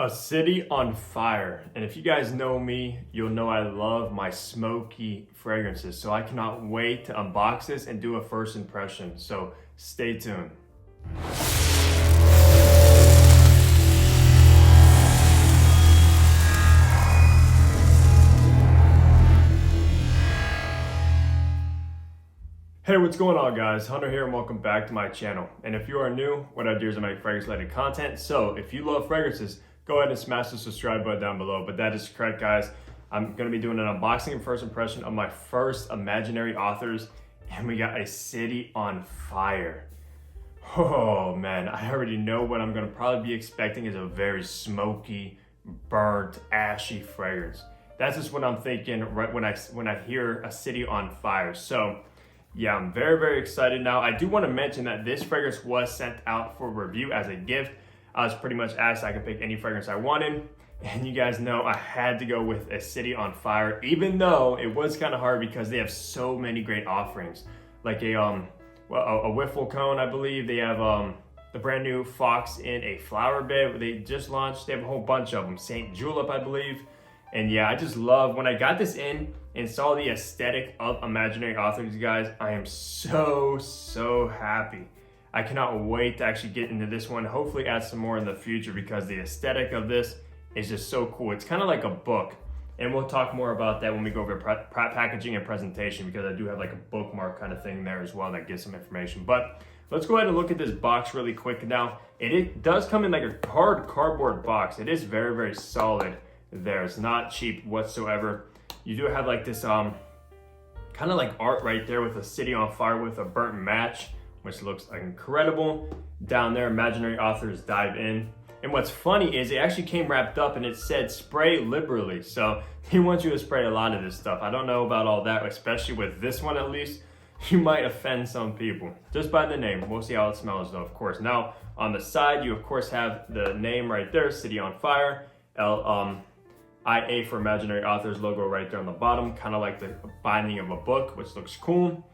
A city on fire. And if you guys know me, you'll know I love my smoky fragrances. So I cannot wait to unbox this and do a first impression. So stay tuned. Hey, what's going on guys? Hunter here and welcome back to my channel. And if you are new, what I do is I make fragrance related content. So if you love fragrances, go ahead and smash the subscribe button down below. But that is correct, guys. I'm going to be doing an unboxing and first impression of my first imaginary authors, and we got a city on fire. Oh man, I already know what I'm going to probably be expecting is a very smoky, burnt, ashy fragrance. That's just what I'm thinking right when I hear a city on fire. So yeah, I'm very excited now. I do want to mention that this fragrance was sent out for review as a gift. I was pretty much asked I could pick any fragrance I wanted, and you guys know I had to go with a city on fire, even though it was kind of hard because they have so many great offerings, like a wiffle cone, I believe. They have the brand new Fox in a flower bed they just launched. They have a whole bunch of them. St. Julep, I believe. And yeah, I just love when I got this in and saw the aesthetic of imaginary authors, guys. I am so happy. I cannot wait to actually get into this one. Hopefully add some more in the future because the aesthetic of this is just so cool. It's kind of like a book, and we'll talk more about that when we go over packaging and presentation, because I do have like a bookmark kind of thing there as well that gives some information. But let's go ahead and look at this box really quick now. It does come in like a hard cardboard box. It is very solid there. It's not cheap whatsoever. You do have like this kind of like art right there with a city on fire with a burnt match, which looks incredible. Down there, imaginary authors dive in. And what's funny is it actually came wrapped up and it said spray liberally. So he wants you to spray a lot of this stuff. I don't know about all that, especially with this one at least. You might offend some people just by the name. We'll see how it smells though, of course. Now on the side, you of course have the name right there, City on Fire. IA for imaginary authors logo right there on the bottom, kind of like the binding of a book, which looks cool.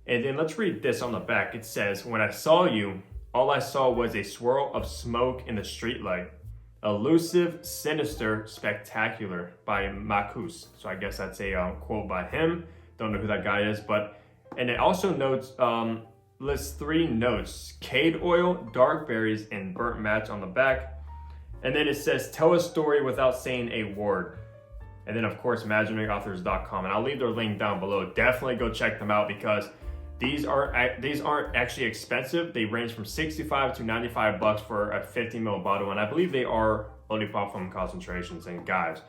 And then let's read this on the back. It says, "When I saw you, all I saw was a swirl of smoke in the streetlight. Elusive, sinister, spectacular," by maxx. So I guess that's a quote by him. Don't know who that guy is, and it also lists 3 notes: cade oil, dark berries, and burnt match on the back. And then it says, "Tell a story without saying a word." And then of course, imaginaryauthors.com. And I'll leave their link down below. Definitely go check them out because these aren't actually expensive. They range from 65 to 95 bucks for a 50 ml bottle. And I believe they are only perfume concentrations. And guys,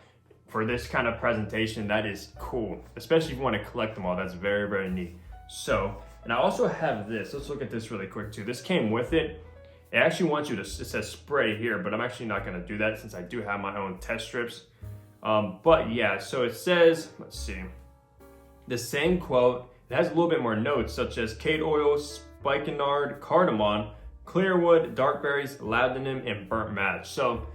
for this kind of presentation, that is cool. Especially if you want to collect them all. That's very neat. So, and I also have this. Let's look at this really quick too. This came with it. It actually wants you to, it says spray here, but I'm actually not gonna do that since I do have my own test strips. But yeah, so it says, let's see, the same quote. It has a little bit more notes such as cade oil, spikenard, cardamom, clearwood, dark berries, laudanum, and burnt match. So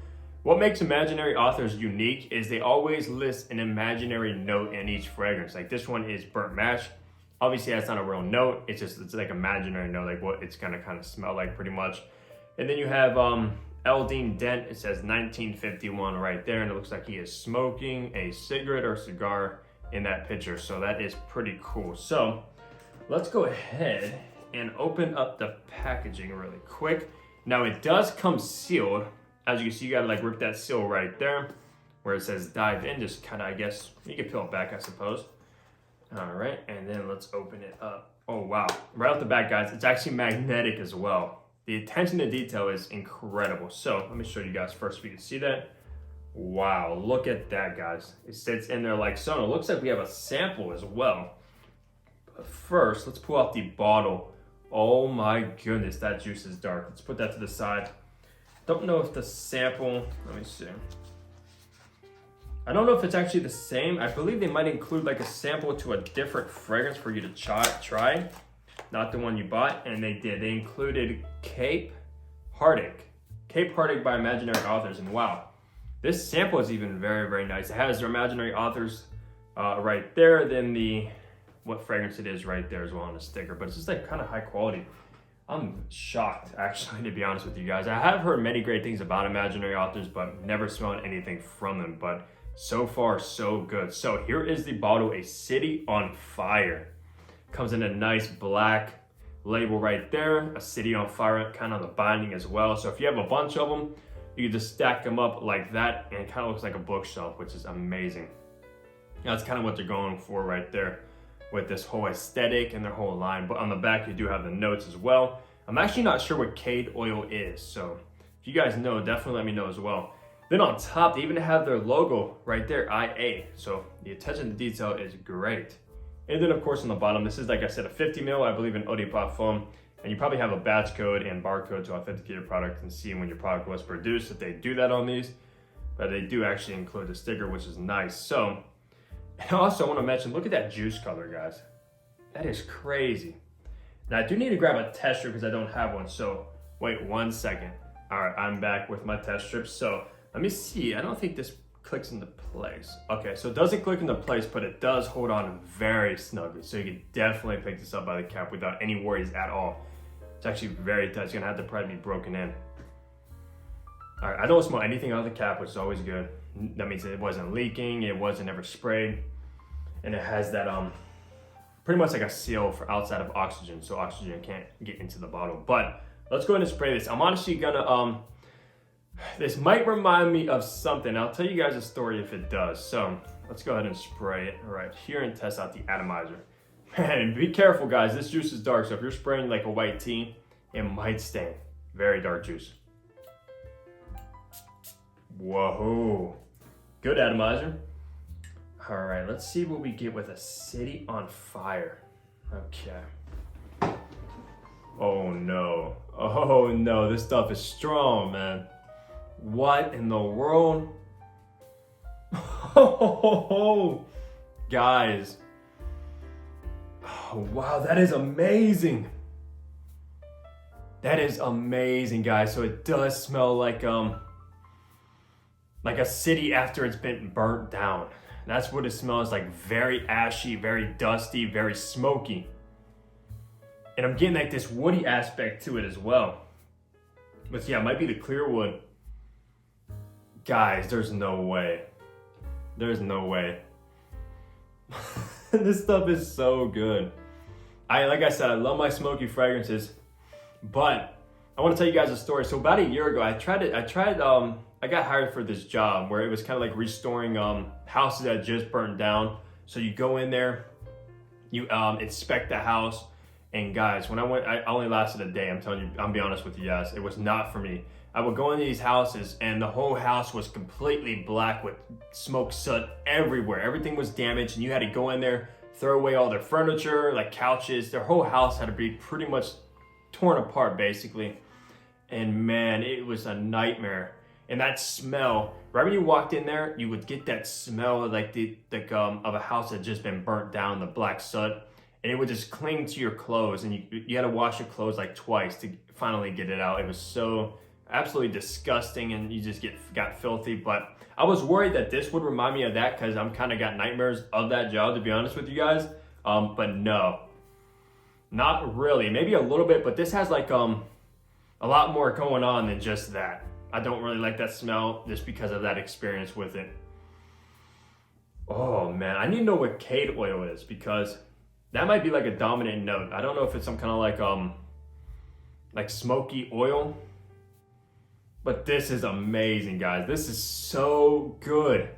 what makes imaginary authors unique is they always list an imaginary note in each fragrance. Like this one is burnt match. Obviously that's not a real note. It's like imaginary note, like what it's gonna kind of smell like pretty much. And then you have Eldine Dent. It says 1951 right there, and it looks like he is smoking a cigarette or cigar in that picture. So that is pretty cool. So let's go ahead and open up the packaging really quick. Now it does come sealed. As you can see, you gotta like rip that seal right there where it says dive in. Just kind of, I guess, you can peel it back, I suppose. All right, and then let's open it up. Oh wow, right off the bat, guys, it's actually magnetic as well. The attention to detail is incredible. So let me show you guys first so you can see that. Wow, look at that, guys. It sits in there like so. And it looks like we have a sample as well. But first, let's pull out the bottle. Oh my goodness, that juice is dark. Let's put that to the side. Don't know if the sample, let me see. I don't know if it's actually the same. I believe they might include like a sample to a different fragrance for you to try. Not the one you bought, and they did. They included Cape Heartache by Imaginary Authors, and wow, this sample is even very nice. It has their Imaginary Authors right there, then what fragrance it is right there as well on the sticker, but it's just like kind of high quality. I'm shocked, actually, to be honest with you guys. I have heard many great things about imaginary authors, but never smelled anything from them. But so far, so good. So here is the bottle, A City on Fire. Comes in a nice black label right there, A City on Fire, kind of the binding as well. So if you have a bunch of them, you can just stack them up like that, and it kind of looks like a bookshelf, which is amazing. That's kind of what they're going for right there with this whole aesthetic and their whole line. But on the back, you do have the notes as well. I'm actually not sure what cade oil is, so if you guys know, definitely let me know as well. Then on top, they even have their logo right there, IA. So the attention to detail is great. And then of course on the bottom, this is, like I said, a 50 ml, I believe, in eau de parfum. And you probably have a batch code and barcode to authenticate your product and see when your product was produced, if they do that on these. But they do actually include the sticker, which is nice. So, and also I want to mention, look at that juice color, guys. That is crazy. Now I do need to grab a tester because I don't have one. So wait 1 second. All right, I'm back with my test strips. So let me see. I don't think this clicks into place. Okay, so it doesn't click into place, but it does hold on very snugly. So you can definitely pick this up by the cap without any worries at all. It's actually very tight. It's gonna have to probably be broken in. All right, I don't smell anything out of the cap, which is always good. That means it wasn't leaking, it wasn't ever sprayed. And it has that pretty much like a seal for outside of oxygen, so oxygen can't get into the bottle. But let's go ahead and spray this. I'm honestly gonna, this might remind me of something. I'll tell you guys a story if it does. So let's go ahead and spray it right here and test out the Atomizer. Man, be careful guys, this juice is dark, so if you're spraying like a white tea, it might stain. Very dark juice. Whoa, good Atomizer. All right, let's see what we get with A City on Fire. Okay. Oh no, this stuff is strong, man. What in the world? Oh, guys. Oh, wow, that is amazing. That is amazing, guys. So it does smell like a city after it's been burnt down. That's what it smells like. Very ashy, very dusty, very smoky. And I'm getting like this woody aspect to it as well. But yeah, it might be the clear wood. Guys, there's no way. There's no way. This stuff is so good. Like I said, I love my smoky fragrances, but I want to tell you guys a story. So about a year ago, I got hired for this job where it was kind of like restoring houses that just burned down. So you go in there, you inspect the house, and guys, when I went, I only lasted a day. I'm telling you, I'm be honest with you guys, it was not for me. I would go into these houses and the whole house was completely black with smoke soot everywhere. Everything was damaged and you had to go in there, throw away all their furniture, like couches. Their whole house had to be pretty much torn apart basically. And man, it was a nightmare. And that smell, right when you walked in there, you would get that smell of of a house that had just been burnt down, the black soot, and it would just cling to your clothes, and you had to wash your clothes like twice to finally get it out. It was so absolutely disgusting, and you just got filthy. But I was worried that this would remind me of that because I'm kind of got nightmares of that job, to be honest with you guys. But no, not really. Maybe a little bit, but this has like a lot more going on than just that. I don't really like that smell just because of that experience with it. Oh man, I need to know what cade oil is because that might be like a dominant note. I don't know if it's some kind of like smoky oil, but this is amazing, guys. This is so good.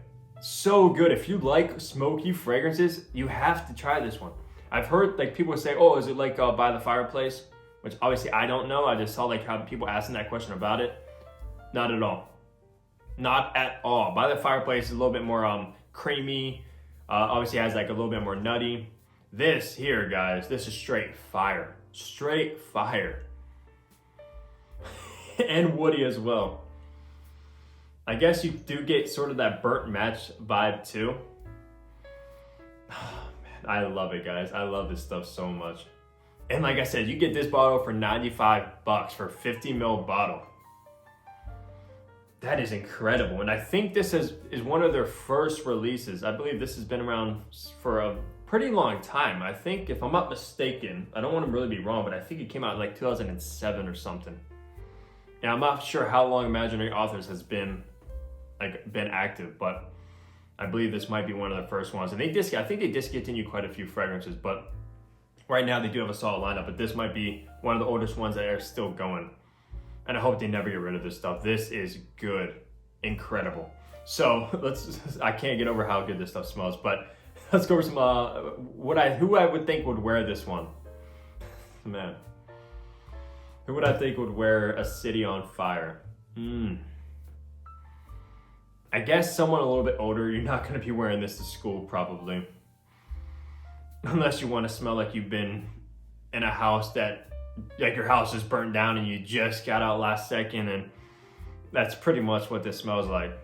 So good. If you like smoky fragrances, you have to try this one. I've heard like people say, oh, is it like by the fireplace? Which obviously I don't know. I just saw like how people asking that question about it. Not at all. Not at all. By the fireplace is a little bit more creamy. Obviously has like a little bit more nutty. This here, guys, this is straight fire. Straight fire. And woody as well. I guess you do get sort of that burnt match vibe too. Oh, man, I love it, guys. I love this stuff so much. And like I said, you get this bottle for $95 for a 50 ml bottle. That is incredible. And I think this is one of their first releases. I believe this has been around for pretty long time. I think, if I'm not mistaken, I don't want to really be wrong, but I think it came out like 2007 or something. And I'm not sure how long Imaginary Authors has been active, but I believe this might be one of the first ones. And I think they discontinued quite a few fragrances, but right now they do have a solid lineup, but this might be one of the oldest ones that are still going. And I hope they never get rid of this stuff. This is good, incredible. So I can't get over how good this stuff smells, but let's go over some, who I would think would wear this one. Man. Who would I think would wear a city on fire? I guess someone a little bit older. You're not gonna be wearing this to school probably. Unless you wanna smell like you've been in a house that, like your house is burnt down and you just got out last second, and that's pretty much what this smells like.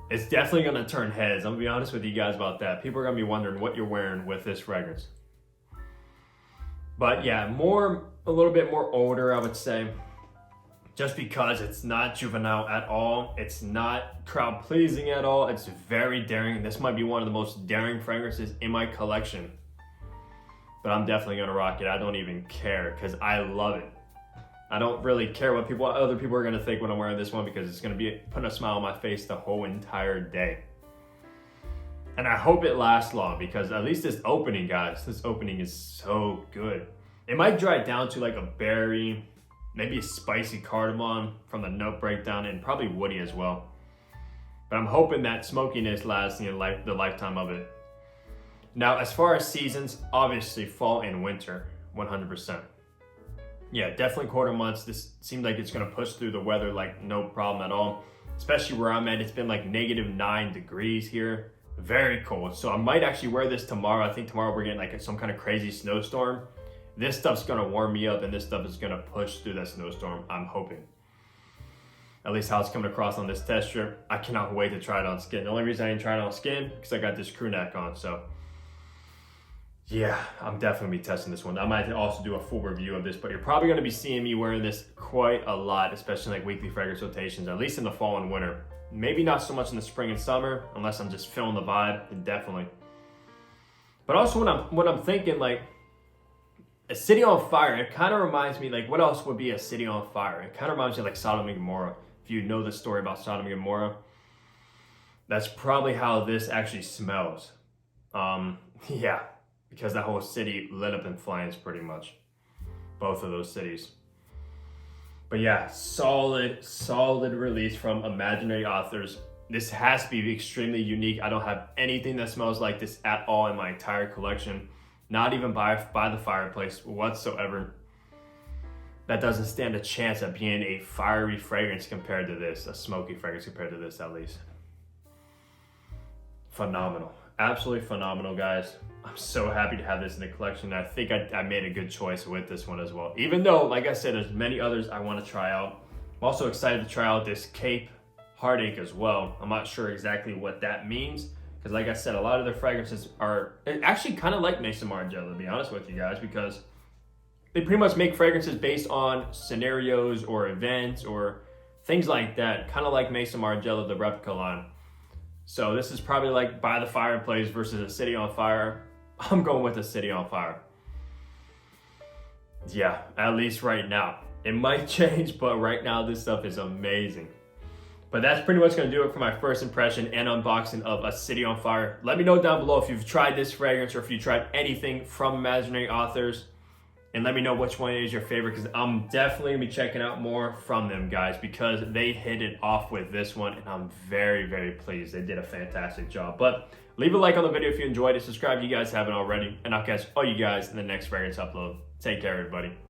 It's definitely gonna turn heads. I'm gonna be honest with you guys about that. People are gonna be wondering what you're wearing with this fragrance. But yeah, a little bit more older, I would say. Just because it's not juvenile at all. It's not crowd pleasing at all. It's very daring. This might be one of the most daring fragrances in my collection. But I'm definitely gonna rock it. I don't even care because I love it. I don't really care what other people are gonna think when I'm wearing this one, because it's gonna be putting a smile on my face the whole entire day. And I hope it lasts long, because at least this opening, guys, this opening is so good. It might dry down to like a berry, maybe a spicy cardamom from the note breakdown, and probably woody as well. But I'm hoping that smokiness lasts the lifetime of it. Now, as far as seasons, obviously fall and winter, 100%. Yeah, definitely colder months. This seems like it's gonna push through the weather like no problem at all. Especially where I'm at, it's been like -9 degrees here. Very cold. So I might actually wear this tomorrow. I think tomorrow we're getting like some kind of crazy snowstorm. This stuff's gonna warm me up, and this stuff is gonna push through that snowstorm, I'm hoping. At least how it's coming across on this test strip. I cannot wait to try it on skin. The only reason I didn't try it on skin, because I got this crew neck on, so. Yeah, I'm definitely gonna be testing this one. I might also do a full review of this, but you're probably gonna be seeing me wearing this quite a lot, especially like weekly fragrance rotations, at least in the fall and winter. Maybe not so much in the spring and summer, unless I'm just feeling the vibe, then definitely. But also when I'm thinking like, a city on fire, it kind of reminds me, like, what else would be a city on fire? It kind of reminds me of like Sodom and Gomorrah. If you know the story about Sodom and Gomorrah, that's probably how this actually smells. Yeah, because that whole city lit up in flames pretty much. Both of those cities. But yeah, solid release from Imaginary Authors. This has to be extremely unique. I don't have anything that smells like this at all in my entire collection. Not even by the fireplace whatsoever. That doesn't stand a chance at being a fiery fragrance compared to this, a smoky fragrance compared to this at least. Phenomenal, absolutely phenomenal, guys. I'm so happy to have this in the collection. I think I made a good choice with this one as well. Even though, like I said, there's many others I want to try out. I'm also excited to try out this Cape Heartache as well. I'm not sure exactly what that means, because like I said, a lot of their fragrances are actually kind of like Maison Margiela, to be honest with you guys, because they pretty much make fragrances based on scenarios or events or things like that, kind of like Maison Margiela, the replica line. So this is probably like by the fireplace versus a city on fire. I'm going with a city on fire. Yeah, at least right now. It might change, but right now this stuff is amazing. But that's pretty much gonna do it for my first impression and unboxing of a city on fire. Let me know down below if you've tried this fragrance or if you tried anything from Imaginary Authors. And let me know which one is your favorite, because I'm definitely gonna be checking out more from them, guys, because they hit it off with this one, and I'm very pleased. They did a fantastic job. But leave a like on the video if you enjoyed it. Subscribe if you guys haven't already, and I'll catch all you guys in the next fragrance upload. Take care, everybody.